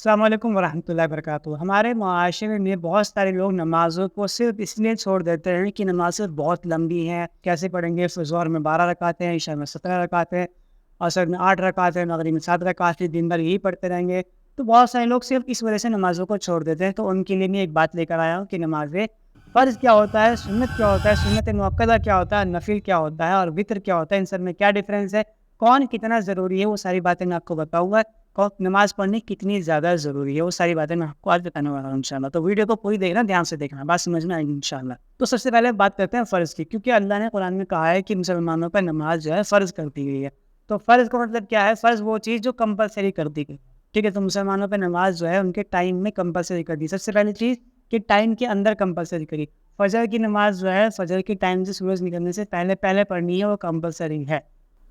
السلام علیکم ورحمۃ اللہ وبرکاتہ۔ ہمارے معاشرے میں بہت سارے لوگ نمازوں کو صرف اس لیے چھوڑ دیتے ہیں کہ نمازیں بہت لمبی ہیں، کیسے پڑھیں گے؟ ظہر میں 12 رکعتیں ہیں، عشاء میں 17 رکعتیں ہیں، عصر میں 8 رکعتیں ہیں، مغرب میں 7 رکعتیں، دن بھر یہی پڑھتے رہیں گے۔ تو بہت سارے لوگ صرف اس وجہ سے نمازوں کو چھوڑ دیتے ہیں۔ تو ان کے لیے میں ایک بات لے کر آیا ہوں کہ نمازیں فرض کیا ہوتا ہے، سنت کیا ہوتا ہے، سنت مؤکدہ کیا ہوتا ہے، نفل کیا ہوتا ہے اور وتر کیا ہوتا ہے، ان سب میں کیا ڈفرینس ہے، کون کتنا ضروری ہے، وہ ساری باتیں میں آپ کو بتاؤں گا۔ نماز پڑھنی کتنی زیادہ ضروری ہے، وہ ساری باتیں میں آپ کو آج بتانے والا ہوں انشاءاللہ۔ تو ویڈیو کو پوری دیکھنا، دھیان سے دیکھنا، بات سمجھ میں آئے گی انشاءاللہ۔ تو سب سے پہلے بات کرتے ہیں فرض کی، کیونکہ اللہ نے قرآن میں کہا ہے کہ مسلمانوں پر نماز جو ہے فرض کر دی گئی ہے۔ تو فرض کا مطلب کیا ہے؟ فرض وہ چیز جو کمپلسری کر دی گئی، ٹھیک ہے؟ تو مسلمانوں پہ نماز جو ہے ان کے ٹائم میں کمپلسری کر دی۔ سب سے پہلی چیز کہ ٹائم کے اندر کمپلسری کری۔ فجر کی نماز جو ہے فجر کے ٹائم سے سورج نکلنے سے پہلے پڑھنی ہے، وہ کمپلسری ہے۔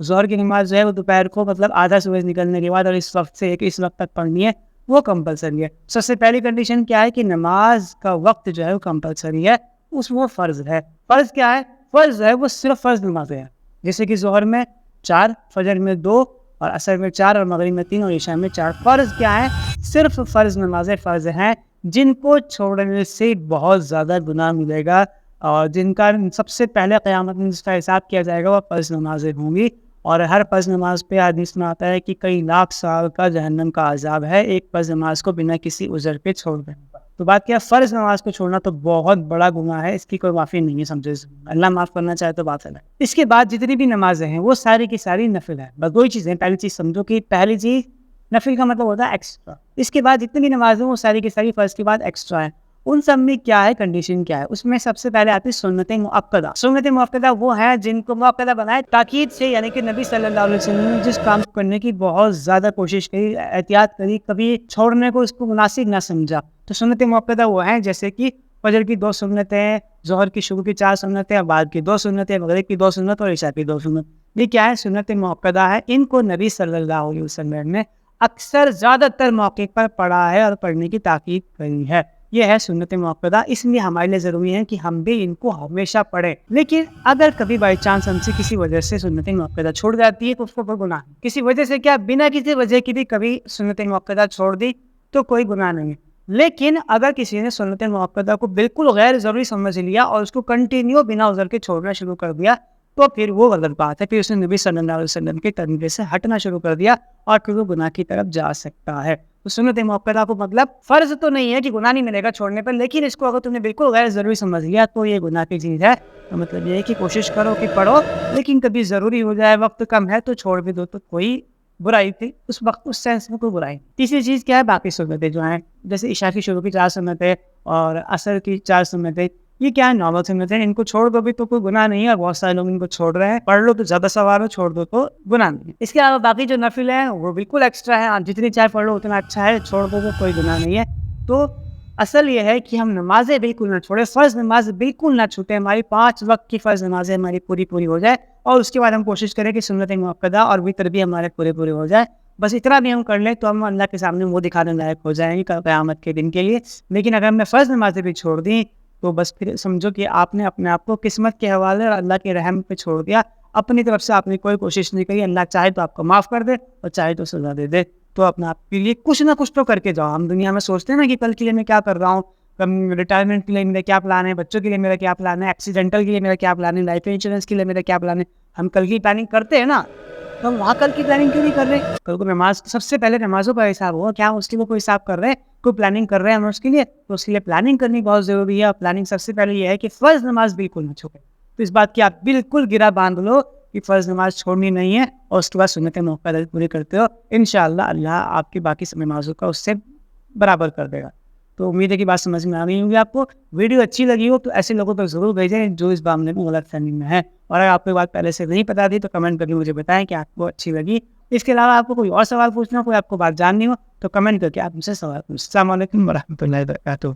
ظہر کی نماز جو ہے وہ دوپہر کو مطلب آدھا سورج نکلنے کے بعد اور اس وقت سے اس وقت تک پڑھنی ہے، وہ کمپلسری ہے۔ سب سے پہلی کنڈیشن کیا ہے کہ نماز کا وقت جو ہے وہ کمپلسری ہے، وہ فرض ہے۔ فرض کیا ہے؟ فرض جو ہے وہ صرف فرض نمازیں ہیں، جیسے کہ ظہر میں 4، فجر میں 2 اور عصر میں 4 اور مغرب میں 3 اور عشاء میں 4۔ فرض کیا ہے؟ صرف فرض نمازیں فرض ہیں، جن کو چھوڑنے سے بہت زیادہ گناہ ملے گا، اور جن کا سب سے پہلے قیامت میں جس کا حساب کیا جائے گا وہ فرض نمازیں ہوں گی۔ اور ہر فرض نماز پہ حدیث میں آتا ہے کہ کئی لاکھ سال کا جہنم کا عذاب ہے ایک فرض نماز کو بنا کسی عذر کے چھوڑ دینے پر۔ تو بات کیا، فرض نماز کو چھوڑنا تو بہت بڑا گناہ ہے، اس کی کوئی معافی نہیں ہے، سمجھے؟ اللہ معاف کرنا چاہے تو بات ہے۔ اس کے بعد جتنی بھی نمازیں ہیں وہ ساری کی ساری نفل ہیں، بس دو ہی چیزیں۔ پہلی چیز سمجھو کہ پہلی چیز نفل کا مطلب ہوتا ہے ایکسٹرا۔ اس کے بعد جتنی بھی نمازیں وہ ساری کی ساری فرض کے بعد ایکسٹرا ہیں۔ ان سب میں کیا ہے کنڈیشن کیا ہے؟ اس میں سب سے پہلے آتی ہے سنت مؤکدہ۔ سنت مؤکدہ وہ ہیں جن کو مؤکدہ بنائے تاکید سے، یعنی کہ نبی صلی اللہ علیہ وسلم نے جس کام کرنے کی بہت زیادہ کوشش کی، احتیاط کری، کبھی چھوڑنے کو اس کو مناسب نہ سمجھا۔ تو سنت مؤکدہ وہ ہیں جیسے کہ فجر کی 2 سنتیں، ظہر کی شروع کی 4 سنتیں، اور بعد کی 2 سنتیں، مغرب کی 2 سنت اور عشاء کی 2 سنت۔ یہ کیا ہے؟ سنت مؤکدہ ہے۔ ان کو نبی صلی اللہ علیہ وسلم نے اکثر زیادہ تر موقع پر پڑھا ہے اور پڑھنے کی تاکید کری ہے۔ یہ ہے سنت مؤکدہ، اس لیے ہمارے لیے ضروری ہے کہ ہم بھی ان کو ہمیشہ پڑھیں۔ لیکن اگر کبھی بائی چانس ہم سے کسی وجہ سے سنت مؤکدہ چھوڑ جاتی ہے تو اس کو کوئی گناہ نہیں۔ کسی وجہ سے کیا، بنا کسی وجہ کی بھی کبھی سنت مؤکدہ چھوڑ دی تو کوئی گناہ نہیں ہے۔ لیکن اگر کسی نے سنت مؤکدہ کو بالکل غیر ضروری سمجھ لیا اور اس کو کنٹینیو بنا عذر کے چھوڑنا شروع کر دیا تو پھر وہ غلط بات ہے، پھر اس نے نبی صلی اللہ علیہ وسلم کے طریقے سے ہٹنا شروع کر دیا اور پھر وہ گناہ کی طرف جا سکتا ہے۔ تو سنت مؤکدہ کو مطلب فرض تو نہیں ہے کہ گناہ نہیں ملے گا چھوڑنے پر، لیکن اس کو اگر تم نے بالکل غیر ضروری سمجھ لیا تو یہ گناہ کی چیز ہے۔ تو مطلب یہ ہے کہ کوشش کرو کہ پڑھو، لیکن کبھی ضروری ہو جائے، وقت کم ہے تو چھوڑ بھی دو، تو کوئی برائی تھی اس وقت، اس سینس میں کوئی برائی نہیں۔ تیسری چیز کیا ہے؟ باقی سنتیں جو ہیں، جیسے عشاء کی شروع کی 4 سنتیں اور عصر کی 4 سنتیں، یہ کیا ہے؟ نارمل سنتیں ہیں، ان کو چھوڑ دو بھی تو کوئی گناہ نہیں ہے، اور بہت سارے لوگ ان کو چھوڑ رہے ہیں۔ پڑھ لو تو زیادہ ثواب ہے، چھوڑ دو تو گناہ نہیں ہے۔ اس کے علاوہ باقی جو نفل ہیں وہ بالکل ایکسٹرا ہے، آپ جتنی چاہے پڑھ لو اتنا اچھا ہے، چھوڑ دو تو کوئی گناہ نہیں ہے۔ تو اصل یہ ہے کہ ہم نمازیں بالکل نہ چھوڑیں، فرض نماز بالکل نہ چھوٹیں، ہماری 5 وقت کی فرض نمازیں ہماری پوری ہو جائے، اور اس کے بعد ہم کوشش کریں کہ سنت مؤکدہ اور وتر بھی ہمارے پورے ہو جائے۔ بس اتنا بھی ہم کر لیں تو ہم اللہ کے سامنے وہ دکھانے لائق ہو جائیں گے قیامت کے دن کے لیے۔ لیکن اگر ہم نے فرض نمازیں بھی چھوڑ دیں تو بس پھر سمجھو کہ آپ نے اپنے آپ کو قسمت کے حوالے اور اللہ کے رحم پہ چھوڑ دیا، اپنی طرف سے آپ نے کوئی کوشش نہیں کری۔ اللہ چاہے تو آپ کو معاف کر دے اور چاہے تو سزا دے دے۔ تو اپنے آپ کے لیے کچھ نہ کچھ تو کر کے جاؤ۔ ہم دنیا میں سوچتے ہیں نا کہ کل کے لیے میں کیا کر رہا ہوں، ریٹائرمنٹ کے لیے میرا کیا پلان ہے، بچوں کے لیے میرا کیا پلان ہے، ایکسیڈنٹل کے لیے میرا کیا پلان ہے، لائف انشورنس کے لیے میرا کیا پلان ہے۔ ہم کل کی پلاننگ کرتے ہیں نا، تو ہم وہاں کل کی پلاننگ کیوں نہیں کر رہے؟ کل کو نماز، سب سے پہلے نمازوں کا حساب ہوا، کیا اس کے لیے کوئی حساب کر رہے ہیں، کوئی پلاننگ کر رہے ہیں ہم اس کے لیے؟ تو اس کے لیے پلاننگ کرنی بہت ضروری ہے، اور پلاننگ سب سے پہلے یہ ہے کہ فرض نماز بالکل نہ چھوڑیں۔ تو اس بات کی آپ بالکل گرا باندھ لو کہ فرض نماز چھوڑنی نہیں ہے، اور اس کے بعد سنت مؤکدہ پوری کرتے ہو، انشاءاللہ اللہ آپ کی باقی سب نمازوں کا اس سے برابر کر دے گا۔ تو امید ہے کہ بات سمجھ میں آ گئی ہوگی آپ کو۔ ویڈیو اچھی لگی ہو تو ایسے لوگوں تک ضرور بھیجیں جو اس معاملے میں غلط فہمی میں ہے، اور اگر آپ کو بات پہلے سے نہیں پتا تھی تو کمنٹ کر کے مجھے بتائیں کہ آپ کو اچھی لگی۔ اس کے علاوہ آپ کو کوئی اور سوال پوچھنا ہو، کوئی آپ کو بات جاننی ہو تو کمنٹ کر کے آپ مجھ سے سوال پوچھیں۔ السلام علیکم ورحمۃ اللہ وبرکاتہ۔